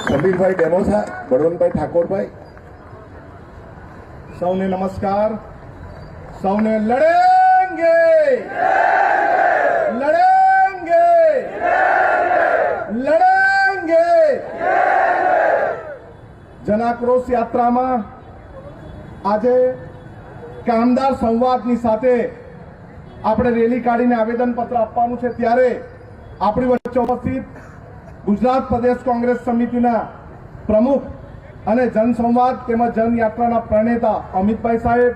સમીરભાઈ ડેમોસા, બળવંતભાઈ ઠાકોરભાઈ, સૌને નમસ્કાર. સૌને લડેંગે લડેંગે લડેંગે. જનાક્રોશ યાત્રામાં આજે કામદાર સંવાદની સાથે આપણે રેલી કાઢીને આવેદનપત્ર આપવાનું છે. ત્યારે આપણી વચ્ચે ઉપસ્થિત ગુજરાત પ્રદેશ કોંગ્રેસ સમિતિના પ્રમુખ અને જનસંવાદ તેમજ જનયાત્રાના પ્રણેતા અમિતભાઈ સાહેબ,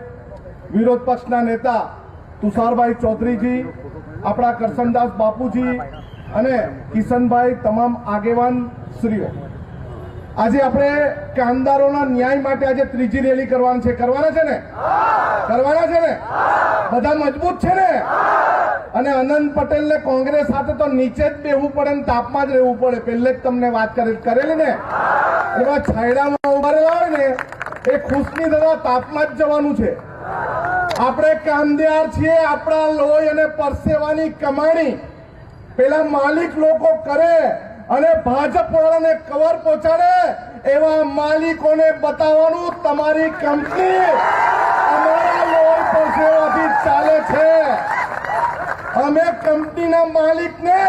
વિરોધ પક્ષના નેતા તુષારભાઈ ચૌધરીજી, આપણા કરશનદાસ બાપુજી અને કિશનભાઈ, તમામ આગેવાન શ્રીઓ, આજે આપણે કામદારોના ન્યાય માટે આજે ત્રીજી રેલી કરવાની છે. કરવાના છે ને? કરવાના છે ને? બધા મજબૂત છે ને? અને અનંત પટેલને કોંગ્રેસ સાથે તો નીચે જ બેહવું પડે ને તાપમાં જ રહેવું પડે. પહેલે જ તમને વાત કરેલી ને, એવા છાયડામાં ઉભા રહેલા હોય ને એ ખુશની દવા તાપમાં જ જવાનું છે. આપણે કામદાર છીએ. આપણા લોહી અને પરસેવાની કમાણી પેલા માલિક લોકો કરે અને ભાજપ વાળાને કવર પહોંચાડે એવા માલિકોને બતાવવાનું તમારી કંપની અમારા લોહી પરસેવાથી ચાલે છે. અમે કંપનીના માલિકને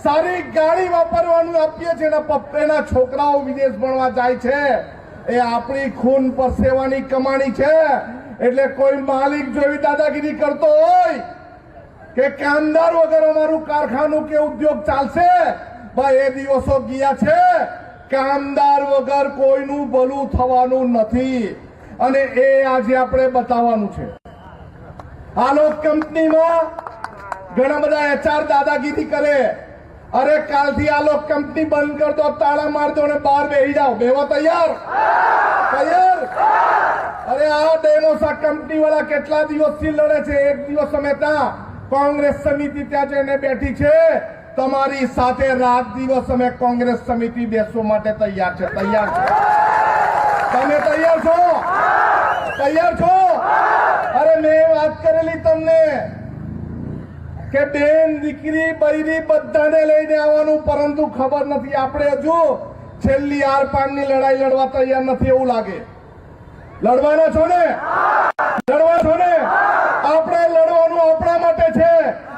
સારી ગાડી વાપરવાનું આપીએ છીએ અને પપ્પેના છોકરાઓ વિદેશ ભણવા જાય છે. એ આપણી ખૂન પરસેવાની કમાણી છે. એટલે કોઈ માલિક જેવી દાદાગીરી કરતો હોય કે કામદાર વગર અમારું કારખાનું કે ઉદ્યોગ ચાલશે, ભાઈ એ દિવસો ગયા છે. કામદાર વગર કોઈનું ભલું થવાનું નથી અને એ આજે આપણે બતાવવાનું છે. આલોક કંપનીમાં ઘણા બધા એચઆર દાદાગીરી કરે. અરે કાલથી આલોક કંપની બંધ કર દો, તાળા માર દો અને બહાર બેસી જાઓ. બેવા તૈયાર? તૈયાર? અરે આ ડેમોસા કંપની વાળા કેટલા દિવસથી લડે છે. એક દિવસ અમે ત્યાં કોંગ્રેસ સમિતિ ત્યાં જઈને બેઠી છે. તમારી સાથે રાત દિવસ અમે કોંગ્રેસ સમિતિ બેસવા માટે તૈયાર છે. તૈયાર છે? તમે તૈયાર છો? તૈયાર છો? અરે મેં વાત કરેલી તમને કે બેન, દીકરી, બૈરી બધાને લઈને આવવાનું, પરંતુ ખબર નથી આપણે હજુ છેલ્લી આર પારની લડાઈ લડવા તૈયાર નથી એવું લાગે. લડવાના છો ને? લડવા છો ને? આપણે લડવાનું આપણા માટે છે,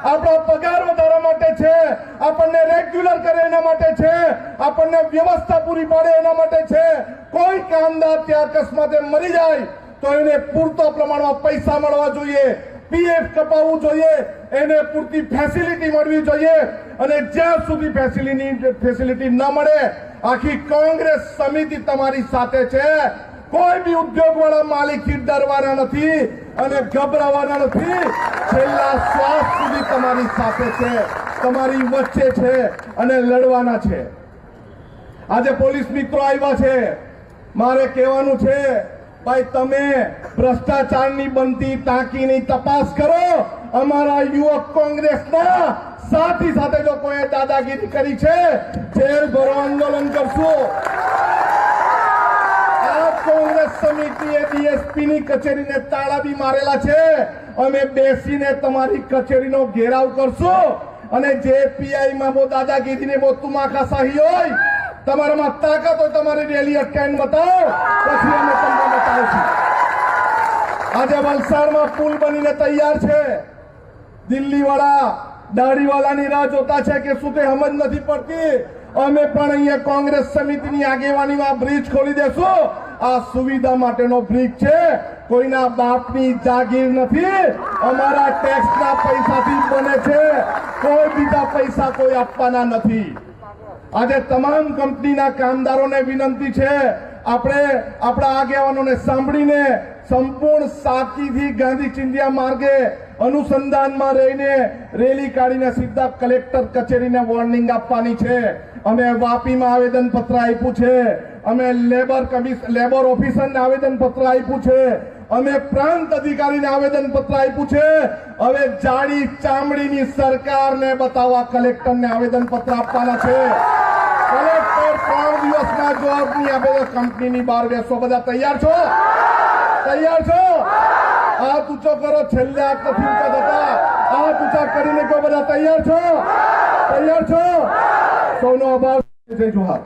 આપણા પગાર વધારવા માટે છે, આપણને રેગ્યુલર કરે એના માટે છે, આપણને વ્યવસ્થા પૂરી પાડે એના માટે છે. કોઈ કામદાર ત્યાં અકસ્માતે મરી જાય તો એને પૂરતો પ્રમાણમાં પૈસા મળવા જોઈએ, પીએફ કપાવવું જોઈએ, એને પૂરતી ફેસિલિટી મળવી જોઈએ. અને જ્યાં સુધી ફેસિલિટી ન મળે, આખી કોંગ્રેસ સમિતિ તમારી સાથે છે. કોઈ બી ઉદ્યોગ વાળા માલિકથી ડરવાના નથી અને ગભરાવાના નથી. છેલ્લા શ્વાસ સુધી તમારી સાથે છે, તમારી વચ્ચે છે અને લડવાના છે. આજે પોલીસ મિત્રો આવ્યા છે. મારે કહેવાનું છે, ભાઈ તમે ભ્રષ્ટાચારની બનતી ટાંકીની તપાસ કરો. અમારા યુવક કોંગ્રેસના સાથી સાથે જો કોઈ દાદાગીરી કરી છે, જેલ ભરો આંદોલન કરશું. કોંગ્રેસ સમિતિએ ડીએસપી ની કચેરીને તાળા બી મારેલા છે. અમે બેસીને તમારી કચેરીનો ઘેરાવ કરશું અને જે પીઆઈ માં બહુ દાદાગીરી ને બહુ તુમાખાશાહી હોય, તમારામાં તાકાત હોય, તમારી રેલી અટકાઈને બતાવો, પછી અમે તમને બતાવશું. આજે વલસાડમાં પુલ બનીને તૈયાર છે. દિલ્હી વાળા દાઢી વાળાની રાહ જોતા છે કે શું તે સમજ નથી પડતી. અમે પણ અહીંયા કોંગ્રેસ સમિતિની આગેવાનીમાં બ્રિજ ખોલી દેશું. આ સુવિધા માટેનો બ્રિજ છે, કોઈના બાપની જાગીર નથી. અમારા ટેક્સના પૈસાથી બને છે, કોઈ બીજા પૈસા કોઈ આપવાના નથી. આજે તમામ કંપનીના કામદારોને વિનંતી છે, આપણે આપણા આગેવાનોને સાંભળીને સંપૂર્ણ સાચીથી ગાંધી ચિંધ્યા માર્ગે અનુસંધાનમાં રહીને રેલી કાઢીને સીધા કલેક્ટર કચેરીને વોર્નિંગ આપવાની છે. અમે વાપીમાં આવેદન પત્ર આપ્યું છે, અમે લેબર ઓફિસરને આવેદન પત્ર આપ્યું છે, અમે પ્રાંત અધિકારીને આવેદન પત્ર આપ્યું છે. હવે જાડી ચામડીની સરકારને બતાવવા કલેક્ટરને આવેદન પત્ર આપવાના છે. કલેક્ટર 3 દિવસના જવાબ નહીં આપે તો કંપનીની બહાર બેસો. બધા તૈયાર છો? તૈયાર છો? હાથ ઊંચો કરો. છેલ્લે હાથ નથી ઊંચા થતા. હાથ ઊંચા કરીને કહો બધા તૈયાર છો? તૈયાર છો? સૌનો આભાર. જય જોહાર.